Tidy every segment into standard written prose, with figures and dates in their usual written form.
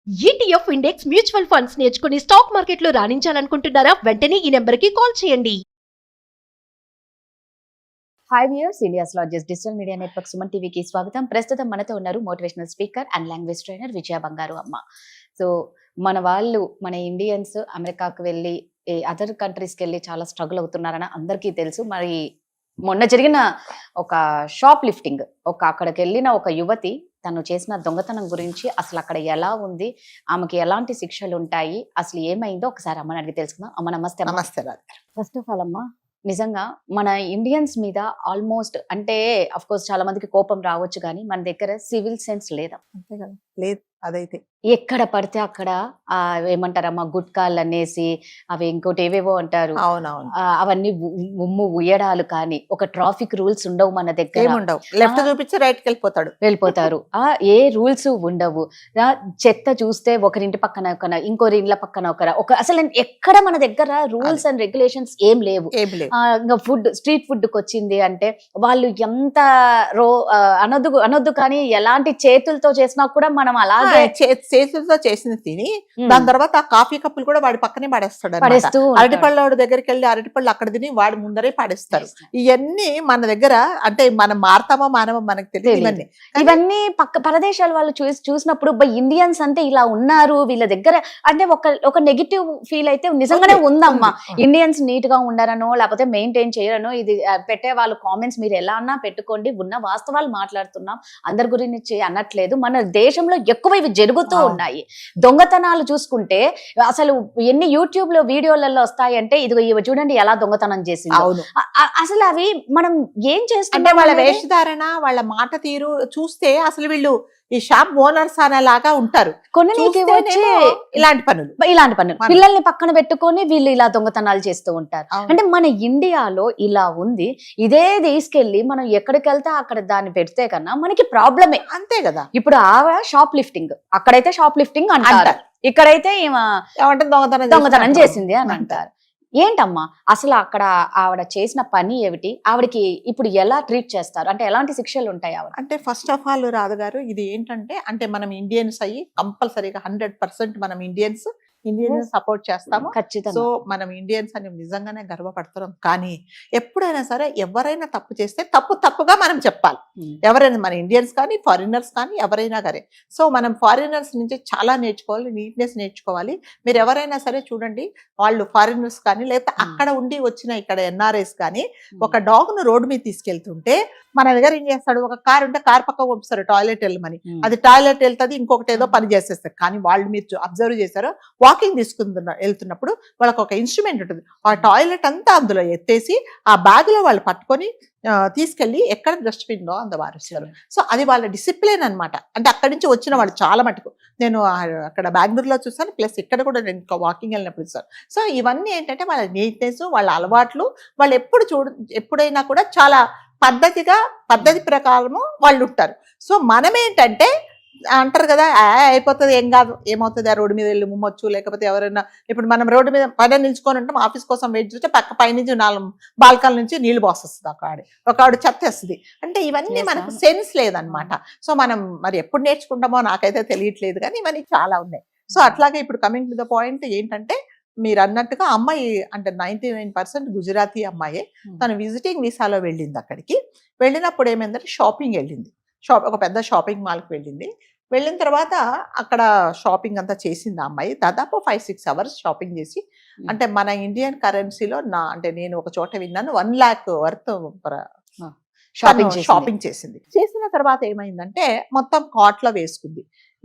ETF index mutual funds నేర్చుకుని stock మార్కెట్లో రాణించాలనుకుంటున్నారా? వెంటనే ఈ నెంబర్కి కాల్ చేయండి. Hi viewers, India's largest digital media network Suman టీవీకి స్వాగతం. ప్రస్తుతం మనతో ఉన్నారు motivational speaker and language trainer Vijaya Bangaru Amma. So మన ఇండియన్స్ అమెరికాకు వెళ్ళి అదర్ కంట్రీస్కి వెళ్ళి చాలా స్ట్రగుల్ అవుతున్నారని అందరికీ తెలుసు. మరి మొన్న జరిగిన ఒక షాప్ లిఫ్టింగ్, అక్కడికి వెళ్ళిన ఒక యువతి తను చేసిన దొంగతనం గురించి, అసలు అక్కడ ఎలా ఉంది, ఆమెకి ఎలాంటి శిక్షలు ఉంటాయి, అసలు ఏమైందో ఒకసారి అమ్మని అడిగి తెలుసుకుందాం. అమ్మ నమస్తే. నమస్తే. ఫస్ట్ ఆఫ్ ఆల్ అమ్మ, నిజంగా మన ఇండియన్స్ మీద ఆల్మోస్ట్ అంటే అఫ్ కోర్స్ చాలా మందికి కోపం రావచ్చు, కానీ మన దగ్గర సివిల్ సెన్స్ లేదా? అంతే కదా, లేదు. అదైతే ఎక్కడ పడితే అక్కడ ఏమంటారమ్మా, గుట్కాలు అనేసి అవి ఇంకోటి ఏవేవో అంటారు. అవునవును, అవన్నీ ఉమ్ము ఉయ్యడాలు, కానీ ఒక ట్రాఫిక్ రూల్స్ ఉండవు మన దగ్గర. ఏముండవు. లెఫ్ట్ చూపించి రైట్ కి వెళ్ళిపోతారు. ఏ రూల్స్ ఉండవు. చెత్త చూస్తే ఒకరింటి పక్కన ఇంకోరి ఇండ్ల పక్కన అసలు ఎక్కడ మన దగ్గర రూల్స్ అండ్ రెగ్యులేషన్స్ ఏం లేవు. ఇంకా స్ట్రీట్ ఫుడ్ కి వచ్చింది అంటే వాళ్ళు ఎంత అనొద్దు కానీ ఎలాంటి చేతులతో చేసినా కూడా మనం అలాగే చేతులతో చేసింది తిని దాని తర్వాత ఆ కాఫీ కప్పులు కూడా వాడి పక్కనే పడేస్తాడు. అరటిపళ్ళ దగ్గరికి వెళ్ళి అరటిపళ్ళు అక్కడ తిని వాడి ముందరే పడేస్తారు. ఇవన్నీ మన దగ్గర అంటే మనం మారతామో మానమో మనకు తెలియదు. ఇవన్నీ పరదేశాల వాళ్ళు చూసినప్పుడు ఇండియన్స్ అంటే ఇలా ఉన్నారు వీళ్ళ దగ్గర అంటే ఒక నెగిటివ్ ఫీల్ అయితే నిజంగానే ఉందమ్మా. ఇండియన్స్ నీట్ గా ఉండరనో లేకపోతే మెయింటైన్ చేయరనో, ఇది పెట్టే వాళ్ళు కామెంట్స్ మీరు ఎలా అన్నా పెట్టుకోండి, ఉన్న వాస్తవాలు మాట్లాడుతున్నాం, అందరి గురించి అనట్లేదు. మన దేశంలో ఎక్కువ ఇవి జరుగుతూ ఉన్నాయి. దొంగతనాలు చూసుకుంటే అసలు ఎన్ని యూట్యూబ్ లో వీడియోలలో వస్తాయంటే, ఇదిగో ఇవి చూడండి ఎలా దొంగతనం చేసింది. అసలు అవి మనం ఏం చేస్తుంటే వాళ్ళ వేషధారణ, వాళ్ళ మాట తీరు చూస్తే అసలు వీళ్ళు ఈ షాప్ ఓనర్స్ అనేలాగా ఉంటారు. ఇలాంటి పనులు పిల్లల్ని పక్కన పెట్టుకొని వీళ్ళు ఇలా దొంగతనాలు చేస్తూ ఉంటారు. అంటే మన ఇండియాలో ఇలా ఉంది. ఇదే తీసుకెళ్లి మనం ఎక్కడికి వెళ్తే అక్కడ దాన్ని పెడితే కన్నా మనకి ప్రాబ్లమే. అంతే కదా. ఇప్పుడు షాప్ లిఫ్టింగ్, అక్కడైతే షాప్ లిఫ్టింగ్ అంటారు, ఇక్కడైతే దొంగతనం చేసింది అని అంటారు. ఏంటమ్మా అసలు అక్కడ ఆవిడ చేసిన పని ఏమిటి? ఆవిడకి ఇప్పుడు ఎలా ట్రీట్ చేస్తారు? అంటే ఎలాంటి శిక్షలు ఉంటాయి ఆవిడ? అంటే ఫస్ట్ ఆఫ్ ఆల్ రాధ గారు, ఇది ఏంటంటే అంటే మనం ఇండియన్స్ అయ్యి కంపల్సరీగా 100% మనం ఇండియన్స్ సపోర్ట్ చేస్తాము. సో మనం ఇండియన్స్ అని నిజంగానే గర్వపడుతున్నాం. కానీ ఎప్పుడైనా సరే ఎవరైనా తప్పు చేస్తే తప్పుగా మనం చెప్పాలి. ఎవరైనా మన ఇండియన్స్ కానీ ఫారినర్స్ కానీ ఎవరైనా సరే. సో మనం ఫారినర్స్ నుంచి చాలా నేర్చుకోవాలి, నీట్నెస్ నేర్చుకోవాలి. మీరు ఎవరైనా సరే చూడండి, వాళ్ళు ఫారినర్స్ కానీ లేకపోతే అక్కడ ఉండి వచ్చిన ఇక్కడ ఎన్ఆర్ఐస్ కానీ ఒక డాగ్ ను రోడ్డు మీద తీసుకెళ్తుంటే మన దగ్గర ఏం చేస్తాడు, ఒక కార్ ఉంటే కార్ పక్క పంపిస్తారు టాయిలెట్ వెళ్ళమని. అది టాయిలెట్ వెళ్తుంది, ఇంకొకటి ఏదో పని చేసేస్తారు. కానీ వాళ్ళు మీరు అబ్జర్వ్ చేశారో వాకింగ్ వెళ్తున్నప్పుడు వాళ్ళకి ఒక ఇన్స్ట్రుమెంట్ ఉంటుంది. ఆ టాయిలెట్ అంతా అందులో ఎత్తేసి ఆ బ్యాగ్ లో వాళ్ళు పట్టుకొని తీసుకెళ్లి ఎక్కడ డస్ట్బిన్ లో అందవారుస్తారు. సో అది వాళ్ళ డిసిప్లిన్ అనమాట. అంటే అక్కడి నుంచి వచ్చిన వాళ్ళు చాలా మటుకు నేను అక్కడ బెంగళూరులో చూస్తాను, ప్లస్ ఇక్కడ కూడా నేను వాకింగ్ వెళ్ళినప్పుడు చూస్తాను. సో ఇవన్నీ ఏంటంటే వాళ్ళ నీట్నెస్, వాళ్ళ అలవాట్లు, వాళ్ళు ఎప్పుడైనా కూడా చాలా పద్ధతి ప్రకారము వాళ్ళు ఉంటారు. సో మనం ఏంటంటే అంటారు కదా, అయిపోతుంది ఏం కాదు, ఏమవుతుంది, ఆ రోడ్డు మీద వెళ్ళి ముమ్మొచ్చు, లేకపోతే ఎవరైనా ఇప్పుడు మనం రోడ్డు మీద పైన నిల్చుకొని ఉంటాం, ఆఫీస్ కోసం వెయిట్ చేస్తే పైనుంచి 4 బాల్కల్ నుంచి నీళ్లు పోసేస్తుంది ఒక ఆవిడ చెత్తేస్తుంది. అంటే ఇవన్నీ మనకు సెన్స్ లేదనమాట. సో మనం మరి ఎప్పుడు నేర్చుకుంటామో నాకైతే తెలియట్లేదు, కానీ ఇవన్నీ చాలా ఉన్నాయి. సో అట్లాగే ఇప్పుడు కమింగ్ టు ద పాయింట్ ఏంటంటే, మీరు అన్నట్టుగా అమ్మాయి అంటే 99% గుజరాతీ అమ్మాయే. తను విజిటింగ్ వీసాలో వెళ్ళింది. అక్కడికి వెళ్ళినప్పుడు ఏమైందంటే షాపింగ్ వెళ్ళింది. ఒక పెద్ద షాపింగ్ మాల్కి వెళ్ళింది. వెళ్ళిన తర్వాత అక్కడ షాపింగ్ అంతా చేసింది ఆ అమ్మాయి. దాదాపు 5-6 అవర్స్ షాపింగ్ చేసి, అంటే మన ఇండియన్ కరెన్సీలో అంటే నేను ఒక చోట విన్నాను 1 lakh వర్త్ షాపింగ్ చేసింది. చేసిన తర్వాత ఏమైందంటే మొత్తం కార్ట్లో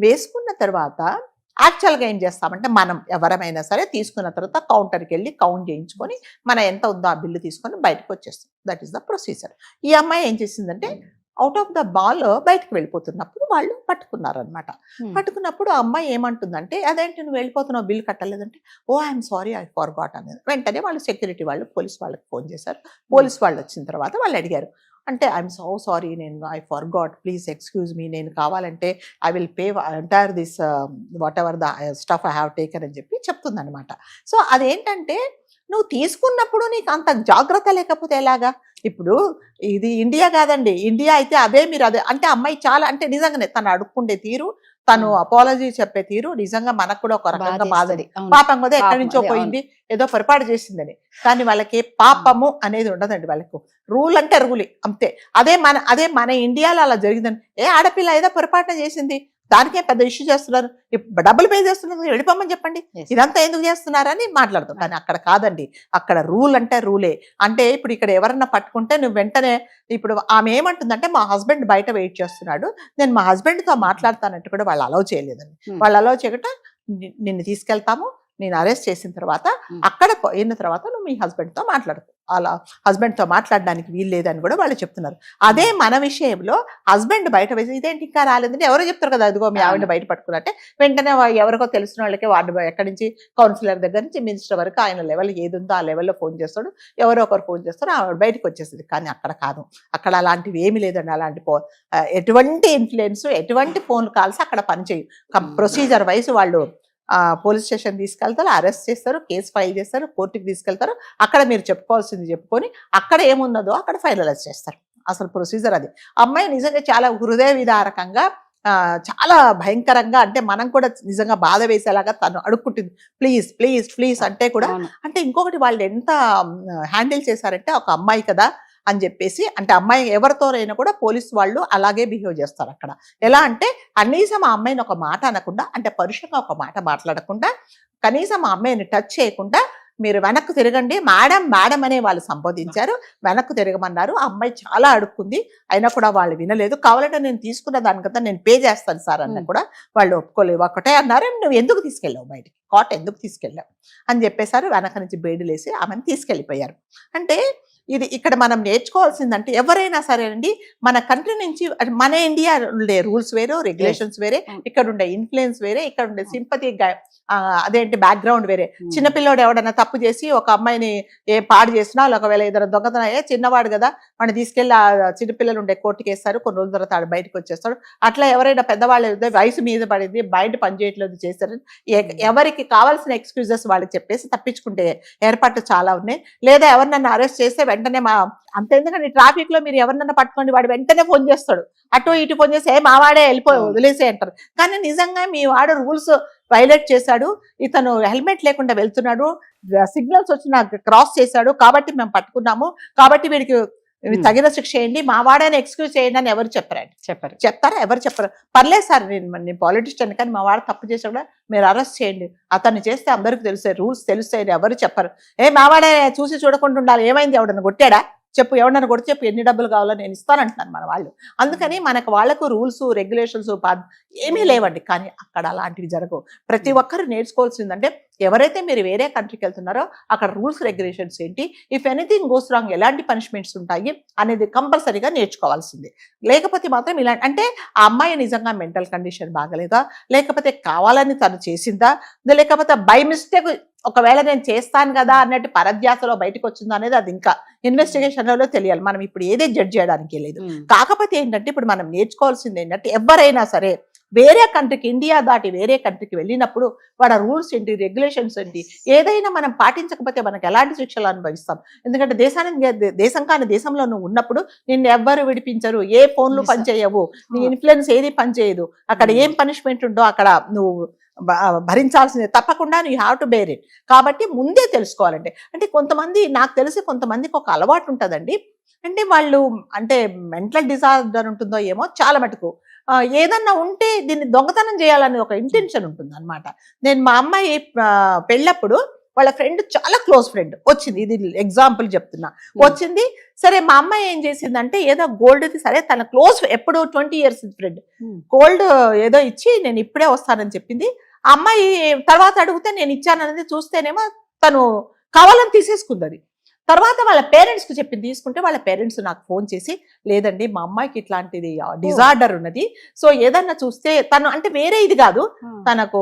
వేసుకున్న తర్వాత యాక్చువల్గా ఏం చేస్తామంటే, మనం ఎవరమైనా సరే తీసుకున్న తర్వాత కౌంటర్కి వెళ్ళి కౌంట్ చేయించుకొని మన ఎంత ఉందో ఆ బిల్లు తీసుకొని బయటకు వచ్చేస్తాం. That is the procedure. ఈ అమ్మాయి ఏం చేసిందంటే అవుట్ ఆఫ్ ద బాల్ బయటకు వెళ్ళిపోతున్నప్పుడు వాళ్ళు పట్టుకున్నారనమాట. పట్టుకున్నప్పుడు ఆ అమ్మాయి ఏమంటుందంటే, అదేంటి నువ్వు వెళ్ళిపోతున్నావు, బిల్లు కట్టలేదంటే, ఓ ఐఎమ్ సారీ ఐ ఫర్గాట్ అనేది. వెంటనే వాళ్ళు సెక్యూరిటీ వాళ్ళు పోలీస్ వాళ్ళకి ఫోన్ చేశారు. పోలీస్ వాళ్ళు వచ్చిన తర్వాత వాళ్ళు అడిగారు, అంటే ఐఎమ్ సో సారీ, నేను I forgot, please excuse me, నేను కావాలంటే I will pay entire this what ever the stuff I have taken అని చెప్తుంది అనమాట. సో అదేంటంటే నువ్వు తీసుకున్నప్పుడు నీకు అంత జాగ్రత్త లేకపోతే ఎలాగా? ఇప్పుడు ఇది ఇండియా కాదండి, ఇండియా అయితే అదే మీరు అదే అంటే అమ్మాయి చాలా అంటే నిజంగానే తను అడుక్కుండే తీరు తను అపాలజీ చెప్పే తీరు నిజంగా మనకు కూడా ఒక రకంగా బాధది. పాపం కదా ఎక్కడి నుంచో పోయింది, ఏదో పొరపాటు చేసిందని. కానీ వాళ్ళకి పాపము అనేది ఉండదండి. వాళ్ళకు రూల్ అంటే రూల్ అంతే. అదే మన ఇండియాలో అలా జరిగిందని, ఆడపిల్ల ఏదో పొరపాటున చేసింది, దానికే పెద్ద ఇష్యూ చేస్తున్నారు, డబ్బులు పే చేస్తున్నారు, వెళ్ళిపోమని చెప్పండి, ఇదంతా ఎందుకు చేస్తున్నారని మాట్లాడతాం. కానీ అక్కడ కాదండి, అక్కడ రూల్ అంటే రూలే. అంటే ఇప్పుడు ఇక్కడ ఎవరన్నా పట్టుకుంటే నువ్వు వెంటనే, ఇప్పుడు ఆమె ఏమంటుందంటే మా హస్బెండ్ బయట వెయిట్ చేస్తున్నాడు, నేను మా హస్బెండ్తో మాట్లాడతానంటే కూడా వాళ్ళు అలౌ చేయలేదండి. వాళ్ళు అలౌ చేయకుండా నిన్ను తీసుకెళ్తాము, నేను అరెస్ట్ చేసిన తర్వాత అక్కడ పోయిన తర్వాత నువ్వు మీ హస్బెండ్తో మాట్లాడుకో, అలా హస్బెండ్తో మాట్లాడడానికి వీలు లేదని కూడా వాళ్ళు చెప్తున్నారు. అదే మన విషయంలో హస్బెండ్ బయట వేసి ఇదేంటి ఇంకా రాలేదంటే ఎవరో చెప్తారు కదా, అదిగో మీ ఆవిడ బయట పట్టుకున్నట్టే వెంటనే ఎవరికో తెలిసిన వాళ్ళకి వార్డు ఎక్కడి నుంచి కౌన్సిలర్ దగ్గర నుంచి మినిస్టర్ వరకు ఆయన లెవెల్ ఏది ఉందో ఆ లెవెల్లో ఫోన్ చేస్తాడు, ఎవరో ఒకరు ఫోన్ చేస్తాడు, ఆవిడ బయటకు వచ్చేస్తుంది. కానీ అక్కడ కాదు, అక్కడ అలాంటివి ఏమి లేదండి. అలాంటి ఎటువంటి ఇన్ఫ్లుయెన్స్, ఎటువంటి ఫోన్ కాల్స్ అక్కడ పనిచేయు. ప్రొసీజర్ వైజ్ వాళ్ళు పోలీస్ స్టేషన్ తీసుకెళ్తారు, అరెస్ట్ చేస్తారు, కేసు ఫైల్ చేస్తారు, కోర్టుకి తీసుకెళ్తారు. అక్కడ మీరు చెప్పుకోవాల్సింది చెప్పుకొని అక్కడ ఏమున్నదో అక్కడ ఫైనలైజ్ చేస్తారు. అసలు ప్రొసీజర్ అది. అమ్మాయి నిజంగా చాలా హృదయ విదారకంగా, చాలా భయంకరంగా, అంటే మనం కూడా నిజంగా బాధ వేసేలాగా తను అడుక్కుంటుంది, ప్లీజ్ ప్లీజ్ ప్లీజ్ అంటే కూడా. అంటే ఇంకొకటి వాళ్ళు ఎంత హ్యాండిల్ చేశారంటే, ఒక అమ్మాయి కదా అని చెప్పేసి, అంటే అమ్మాయి ఎవరితోనైనా కూడా పోలీసు వాళ్ళు అలాగే బిహేవ్ చేస్తారు అక్కడ. ఎలా అంటే కనీసం ఆ అమ్మాయిని ఒక మాట అనకుండా, అంటే పరుషంగా ఒక మాట మాట్లాడకుండా, కనీసం ఆ అమ్మాయిని టచ్ చేయకుండా మీరు వెనక్కు తిరగండి మేడం మేడం అనే వాళ్ళు సంబోధించారు, వెనక్కు తిరగమన్నారు. ఆ అమ్మాయి చాలా అడుక్కుంది, అయినా కూడా వాళ్ళు వినలేదు. కావాలంటే నేను తీసుకున్న దానికంతా నేను పే చేస్తాను సార్ అన్న కూడా వాళ్ళు ఒప్పుకోలేదు. ఒకటే అన్నారు, నువ్వు ఎందుకు తీసుకెళ్ళావు బయటికి, కోర్టు ఎందుకు తీసుకెళ్ళావు అని చెప్పేశారు. వెనక నుంచి బేడులేసి ఆమెను తీసుకెళ్ళిపోయారు. అంటే ఇది ఇక్కడ మనం నేర్చుకోవాల్సిందంటే, ఎవరైనా సరే అండి, మన కంట్రీ నుంచి, మన ఇండియా ఉండే రూల్స్ వేరు, రెగ్యులేషన్స్ వేరే, ఇక్కడ ఉండే ఇన్ఫ్లుయెన్స్ వేరే, ఇక్కడ ఉండే సింపతి అదేంటి బ్యాక్గ్రౌండ్ వేరే. చిన్నపిల్లోడు ఎవడన్నా తప్పు చేసి ఒక అమ్మాయిని పాడు చేసినా, ఒకవేళ ఏదైనా దొంగతనం చిన్నవాడు కదా వాడిని తీసుకెళ్ళి చిన్నపిల్లలు ఉండే కోర్టుకి వేస్తారు, కొన్ని రోజుల తర్వాత ఆడు బయటకు వచ్చేస్తాడు. అట్లా ఎవరైనా పెద్దవాళ్ళు వయసు మీద పడింది, బయట పనిచేయట్లేదు చేస్తారు, ఎవరికి కావాల్సిన ఎక్స్క్యూజెస్ వాళ్ళకి చెప్పేసి తప్పించుకుంటే ఏర్పాట్లు చాలా ఉన్నాయి. లేదా ఎవరినన్నా అరెస్ట్ చేస్తే వెంటనే అంత ఎందుకంటే ట్రాఫిక్ లో మీరు ఎవరినన్నా పట్టుకోండి, వాడు వెంటనే ఫోన్ చేస్తాడు, అటు ఇటు ఫోన్ చేసి మా వాడే వెళ్ళిపోయి వదిలేసే అంటారు. కానీ నిజంగా మీ వాడు రూల్స్ వైలేట్ చేశాడు, ఇతను హెల్మెట్ లేకుండా వెళ్తున్నాడు, సిగ్నల్స్ వచ్చిన క్రాస్ చేశాడు కాబట్టి మేము పట్టుకున్నాము, కాబట్టి వీడికి తగిన శిక్ష చేయండి, మా వాడని ఎక్స్క్యూజ్ చేయండి అని ఎవరు చెప్పారండి? చెప్తారా? ఎవరు చెప్పరు. పర్లేదు సార్, నేను పాలిటిషియన్, కానీ మా వాడు తప్పు చేసా కూడా మీరు అరెస్ట్ చేయండి, అతన్ని చేస్తే అందరికి తెలుస్తాయి, రూల్స్ తెలుస్తాయి, ఎవరు చెప్పరు. మా వాడే చూసి చూడకుండా ఉండాలి, ఏమైంది, ఎవడన్నా కొట్టాడా చెప్పు, ఎవడన్నా కొడితే చెప్పు, ఎన్ని డబ్బులు కావాలో నేను ఇస్తానంటున్నాను మన వాళ్ళు. అందుకని వాళ్ళకు రూల్స్ రెగ్యులేషన్స్ ఏమీ లేవండి. కానీ అక్కడ అలాంటివి జరగవు. ప్రతి ఒక్కరు నేర్చుకోవాల్సిందంటే, ఎవరైతే మీరు వేరే కంట్రీకి వెళ్తున్నారో అక్కడ రూల్స్ రెగ్యులేషన్స్ ఏంటి, ఇఫ్ ఎనీథింగ్ గోస్ రాంగ్ ఎలాంటి పనిష్మెంట్స్ ఉంటాయి అనేది కంపల్సరీగా నేర్చుకోవాల్సిందే. లేకపోతే మాత్రం ఇలాంటి, అంటే ఆ అమ్మాయి నిజంగా మెంటల్ కండిషన్ బాగలేదా, లేకపోతే కావాలని తను చేసిందా, లేకపోతే బై మిస్టేక్ ఒకవేళ నేను చేస్తాను కదా అన్నట్టు పరధ్యాసలో బయటకు వచ్చిందా అనేది అది ఇంకా ఇన్వెస్టిగేషన్లలో తెలియాలి. మనం ఇప్పుడు ఏదే జడ్జ్ చేయడానికి లేదు. కాకపోతే ఏంటంటే ఇప్పుడు మనం నేర్చుకోవాల్సింది ఏంటంటే, ఎవరైనా సరే వేరే కంట్రీకి, ఇండియా దాటి వేరే కంట్రీకి వెళ్ళినప్పుడు వాళ్ళ రూల్స్ ఏంటి, రెగ్యులేషన్స్ ఏంటి, ఏదైనా మనం పాటించకపోతే మనకు ఎలాంటి శిక్షలు అనుభవిస్తాం. ఎందుకంటే దేశం కాని దేశంలో నువ్వు ఉన్నప్పుడు నిన్ను ఎవ్వరు విడిపించరు, ఏ ఫోన్లు పనిచేయవు, నీ ఇన్ఫ్లుయెన్స్ ఏది పనిచేయదు, అక్కడ ఏం పనిష్మెంట్ ఉందో అక్కడ నువ్వు భరించాల్సిందే, తప్పకుండా you have to bear it. కాబట్టి ముందే తెలుసుకోవాలంటే, అంటే కొంతమంది, నాకు తెలిసి కొంతమందికి ఒక అలవాటు ఉంటుందండి, అంటే వాళ్ళు అంటే మెంటల్ డిజార్డర్ ఉంటుందో ఏమో, చాలా మటుకు ఏదన్నా ఉంటే దీన్ని దొంగతనం చేయాలని ఒక ఇంటెన్షన్ ఉంటుంది అనమాట. నేను మా అమ్మాయి పెళ్ళప్పుడు వాళ్ళ ఫ్రెండ్, చాలా క్లోజ్ ఫ్రెండ్ వచ్చింది, ఇది ఎగ్జాంపుల్ చెప్తున్నా, వచ్చింది. సరే మా అమ్మాయి ఏం చేసిందంటే, ఏదో గోల్డ్ది, సరే తన క్లోజ్, ఎప్పుడు 20 years ఫ్రెండ్, గోల్డ్ ఏదో ఇచ్చి నేను ఇప్పుడే వస్తానని చెప్పింది. ఆ అమ్మాయి తర్వాత అడిగితే నేను ఇచ్చాననేది చూస్తేనేమో తను కావాలని తీసేసుకుంది. అది తర్వాత వాళ్ళ పేరెంట్స్కి చెప్పింది, తీసుకుంటే వాళ్ళ పేరెంట్స్ నాకు ఫోన్ చేసి, లేదండి మా అమ్మాయికి ఇట్లాంటిది డిజార్డర్ ఉన్నది, సో ఏదన్నా చూస్తే తను, అంటే వేరే ఇది కాదు, తనకు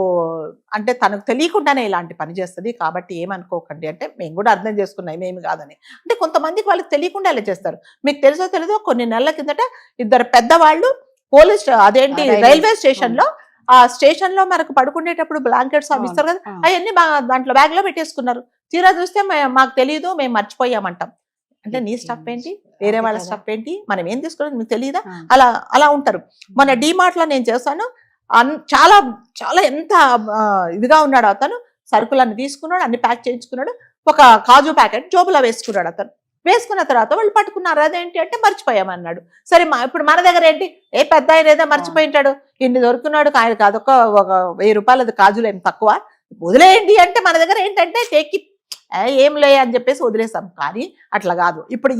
అంటే తనకు తెలియకుండానే ఇలాంటి పని చేస్తుంది, కాబట్టి ఏమనుకోకండి అంటే, మేము కూడా అర్థం చేసుకున్నాం ఏమి కాదని. అంటే కొంతమందికి వాళ్ళకి తెలియకుండా ఇలా చేస్తారు. మీకు తెలుసో తెలీదో, కొన్ని నెలల కిందట ఇద్దరు పెద్దవాళ్ళు పోలీస్, అదేంటి రైల్వే స్టేషన్ లో, ఆ స్టేషన్ లో మనకు పడుకునేటప్పుడు బ్లాంకెట్స్ అవి ఇస్తారు కదా, అవన్నీ దాంట్లో బ్యాగ్ లో పెట్టేసుకున్నారు. తీరా చూస్తే మాకు తెలియదు, మేము మర్చిపోయామంటాం. అంటే నీ స్టఫ్ ఏంటి, వేరే వాళ్ళ స్టఫ్ ఏంటి, మనం ఏం తీసుకోవడం మీకు తెలియదా, అలా ఉంటారు. మన డిమార్ట్ లో నేను చేస్తాను, చాలా చాలా ఎంత ఇదిగా ఉన్నాడు అతను. సరుకులన్నీ తీసుకున్నాడు, అన్ని ప్యాక్ చేయించుకున్నాడు, ఒక కాజు ప్యాకెట్ జోబులో వేసుకున్నాడు అతను. వేసుకున్న తర్వాత వాళ్ళు పట్టుకున్నారు. అదేంటి అంటే మర్చిపోయామన్నాడు. సరే ఇప్పుడు మన దగ్గర ఏంటి, ఏ పెద్ద ఆయన ఏదో మర్చిపోయింటాడు, ఇన్ని దొరుకున్నాడు, ఆయన కాదు ఒక 1000 రూపాయలు కాజులు ఏం తక్కువ, వదిలేయండి అంటే మన దగ్గర ఏంటంటే టేక్ ఏం లే అని చెప్పేసి వదిలేసాం. కానీ అట్లా కాదు. ఇప్పుడు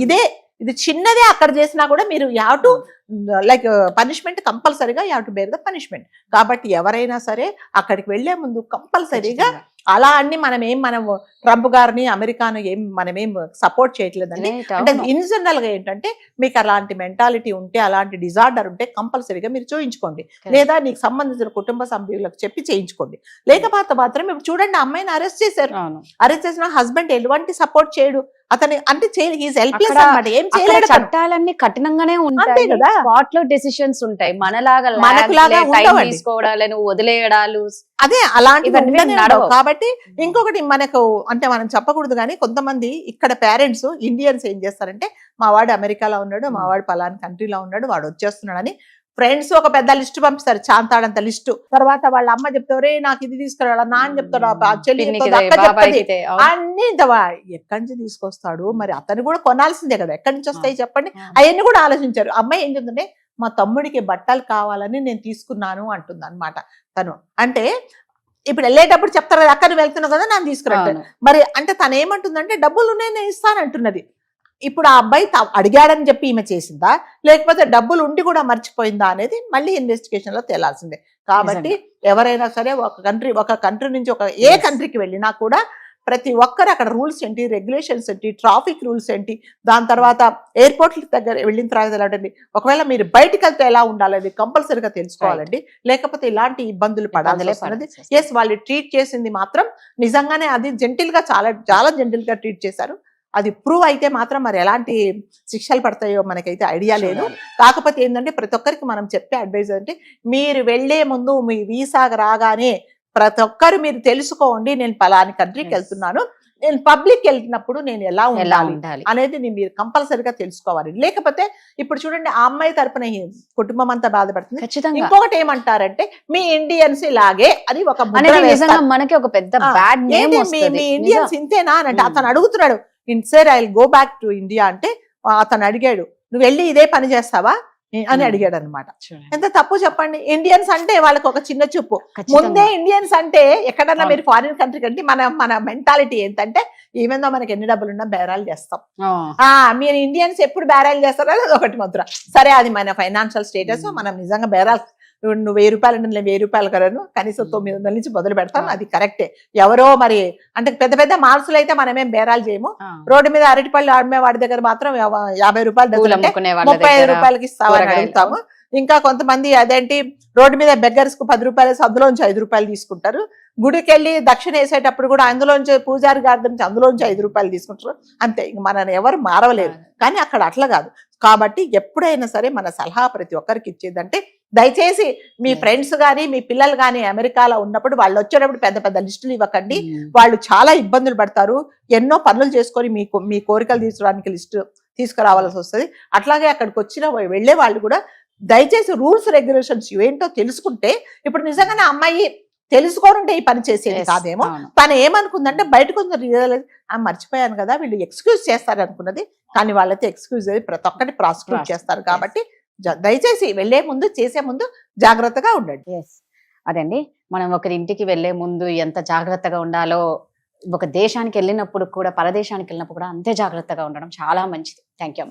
ఇది చిన్నదే అక్కడ చేసినా కూడా మీరు హ్యావ్ టు లైక్ పనిష్మెంట్ కంపల్సరీగా you have to bear the punishment. కాబట్టి ఎవరైనా సరే అక్కడికి వెళ్లే ముందు కంపల్సరీగా అలా అన్ని మనం ట్రంప్ గారిని అమెరికాను మనమేం సపోర్ట్ చేయట్లేదండి. అంటే ఇన్ జనరల్ గా ఏంటంటే మీకు అలాంటి మెంటాలిటీ ఉంటే, అలాంటి డిజార్డర్ ఉంటే కంపల్సరీగా మీరు చూయించుకోండి, లేదా నీకు సంబంధించిన కుటుంబ సభ్యులకు చెప్పి చేయించుకోండి. లేకపోతే మాత్రం ఇప్పుడు చూడండి, అమ్మాయిని అరెస్ట్ చేశారు. అరెస్ట్ చేసిన హస్బెండ్ ఎటువంటి సపోర్ట్ చేయడు అతని, అంటే హెల్ప్లెస్ అన్నమాట, ఏం చేయలేడు. చట్టాలన్నీ కఠినంగానే ఉంటాయి కదా, స్పాట్ లో డెసిషన్స్ ఉంటాయి. మనలాగా తీసుకోవడాలను వదిలేయడాలు అదే అలాంటివన్నీ నడవు. కాబట్టి ఇంకొకటి మనకు అంటే మనం చెప్పకూడదు కానీ కొంతమంది ఇక్కడ పేరెంట్స్ ఇండియన్స్ ఏం చేస్తారంటే, మా వాడు అమెరికాలో ఉన్నాడు, మా వాడు పలానా కంట్రీలో ఉన్నాడు, వాడు వచ్చేస్తున్నాడు అని ఫ్రెండ్స్ ఒక పెద్ద లిస్ట్ పంపిస్తారు, చాంతాడంత లిస్టు. తర్వాత వాళ్ళ అమ్మ చెప్తారు, నాకు ఇది తీసుకురాడా, నాన్న చెప్తాడు, చెల్లి చెప్తుంది, అన్ని ఎక్కడి నుంచి తీసుకొస్తాడు, మరి అతను కూడా కొనాల్సిందే కదా, ఎక్కడి నుంచి వస్తాయి చెప్పండి. అవన్నీ కూడా ఆలోచించారు. అమ్మాయి ఏం చెప్తుంటే, మా తమ్ముడికి బట్టలు కావాలని నేను తీసుకున్నాను అంటుంది అనమాట తను. అంటే ఇప్పుడు వెళ్ళేటప్పుడు చెప్తారు కదా, అక్కడ వెళ్తున్నావు కదా నన్ను తీసుకురంటారు. మరి అంటే తను ఏమంటుందంటే, డబ్బులు ఉన్నాయి నేను ఇస్తానంటున్నది. ఇప్పుడు ఆ అబ్బాయి అడిగాడని చెప్పి ఈమె చేసిందా, లేకపోతే డబ్బులు ఉండి కూడా మర్చిపోయిందా అనేది మళ్ళీ ఇన్వెస్టిగేషన్ లో తేలాల్సిందే. కాబట్టి ఎవరైనా సరే ఒక కంట్రీ నుంచి ఏ కంట్రీకి వెళ్ళినా కూడా ప్రతి ఒక్కరు అక్కడ రూల్స్ ఏంటి, రెగ్యులేషన్స్ ఏంటి, ట్రాఫిక్ రూల్స్ ఏంటి, దాని తర్వాత ఎయిర్పోర్ట్ల దగ్గర వెళ్ళిన తర్వాత ఎలాంటి, ఒకవేళ మీరు బయటకు వెళ్తే ఎలా ఉండాలి కంపల్సరీగా తెలుసుకోవాలండి. లేకపోతే ఇలాంటి ఇబ్బందులు పడాలి. ఎస్, వాళ్ళు ట్రీట్ చేసింది మాత్రం నిజంగానే అది జెంటిల్ గా చాలా చాలా జెంటిల్ గా ట్రీట్ చేశారు. అది ప్రూవ్ అయితే మాత్రం మరి ఎలాంటి శిక్షలు పడతాయో మనకైతే ఐడియా లేదు. కాకపోతే ఏంటంటే ప్రతి ఒక్కరికి మనం చెప్పే అడ్వైజ్ అంటే, మీరు వెళ్లే ముందు మీ వీసా రాగానే ప్రతి ఒక్కరు మీరు తెలుసుకోండి, నేను పలాని కంట్రీకి వెళ్తున్నాను, నేను పబ్లిక్ వెళ్తున్నప్పుడు నేను ఎలా ఉండాలి అనేది మీరు కంపల్సరీగా తెలుసుకోవాలి. లేకపోతే ఇప్పుడు చూడండి, ఆ అమ్మాయి తరపున కుటుంబం అంతా బాధపడుతుంది. ఇంకొకటి ఏమంటారంటే, మీ ఇండియన్స్ ఇలాగే అని ఒక మనకి ఒక పెద్ద బ్యాడ్ నేమ్ వస్తుంది. మీ ఇండియన్స్ ఇంతేనా అంటే అతను అడుగుతున్నాడు, sir I will go back to India అంటే అతను అడిగాడు, నువ్వు వెళ్ళి ఇదే పని చేస్తావా అని అడిగాడు అనమాట. ఎంత తప్పు చెప్పండి. ఇండియన్స్ అంటే వాళ్ళకి ఒక చిన్న చూపు. ముందే ఇండియన్స్ అంటే ఎక్కడన్నా మీరు ఫారిన్ కంట్రీ కంటే మన మెంటాలిటీ ఏంటంటే, ఈవెన్ దో మనకి ఎన్ని డబ్బులు ఉన్నా బేరాలు చేస్తాం. మీరు ఇండియన్స్ ఎప్పుడు బేరాలు చేస్తారో అది ఒకటి మాత్రం. సరే, అది మన ఫైనాన్షియల్ స్టేటస్, మనం నిజంగా బేరాలు, నువ్వు 1000 రూపాయలు అంటే నేను 1000 రూపాయలు కలను కనీసం 900 నుంచి మొదలు పెడతాం, అది కరెక్టే. ఎవరో మరి అంటే పెద్ద పెద్ద మార్సులు అయితే మనమేం బేరాలు చేయము. రోడ్డు మీద అరటిపళ్ళు అమ్మే వాడి దగ్గర మాత్రం 50 రూపాయలు 35 రూపాయలకి ఇస్తామని అడుగుతాము. ఇంకా కొంతమంది అదేంటి రోడ్డు మీద బెగ్గర్స్ కు 10 రూపాయలు, అందులోంచి 5 రూపాయలు తీసుకుంటారు. గుడికి వెళ్ళి దక్షిణ వేసేటప్పుడు కూడా అందులోంచి పూజారి గారి నుంచి అందులోంచి 5 రూపాయలు తీసుకుంటారు. అంతే, ఇంక మనని ఎవరు మారవలేరు. కానీ అక్కడ అట్లా కాదు. కాబట్టి ఎప్పుడైనా సరే మన సలహా ప్రతి ఒక్కరికి ఇచ్చేదంటే, దయచేసి మీ ఫ్రెండ్స్ గానీ మీ పిల్లలు గానీ అమెరికాలో ఉన్నప్పుడు వాళ్ళు వచ్చేటప్పుడు పెద్ద పెద్ద లిస్టులు ఇవ్వకండి. వాళ్ళు చాలా ఇబ్బందులు పడతారు. ఎన్నో పనులు చేసుకొని మీ కోరికలు తీర్చడానికి లిస్టు తీసుకురావాల్సి వస్తుంది. అట్లాగే అక్కడికి వెళ్లే వాళ్ళు కూడా దయచేసి రూల్స్ రెగ్యులేషన్స్ ఏంటో తెలుసుకుంటే, ఇప్పుడు నిజంగానే అమ్మాయి తెలుసుకోనుంటే ఈ పని చేసేది కాదేమో. తను ఏమనుకుందంటే బయటకు మర్చిపోయాను కదా, వీళ్ళు ఎక్స్క్యూజ్ చేస్తారు అనుకున్నది. కానీ వాళ్ళైతే ఎక్స్క్యూజ్ ప్రతి ఒక్కటి ప్రాసిక్యూట్ చేస్తారు. కాబట్టి దయచేసి వెళ్లే ముందు, చేసే ముందు జాగ్రత్తగా ఉండండి. అదండి, మనం ఒకరి ఇంటికి వెళ్లే ముందు ఎంత జాగ్రత్తగా ఉండాలో, ఒక దేశానికి వెళ్ళినప్పుడు కూడా, పరదేశానికి వెళ్ళినప్పుడు కూడా అంతే జాగ్రత్తగా ఉండడం చాలా మంచిది. Thank you.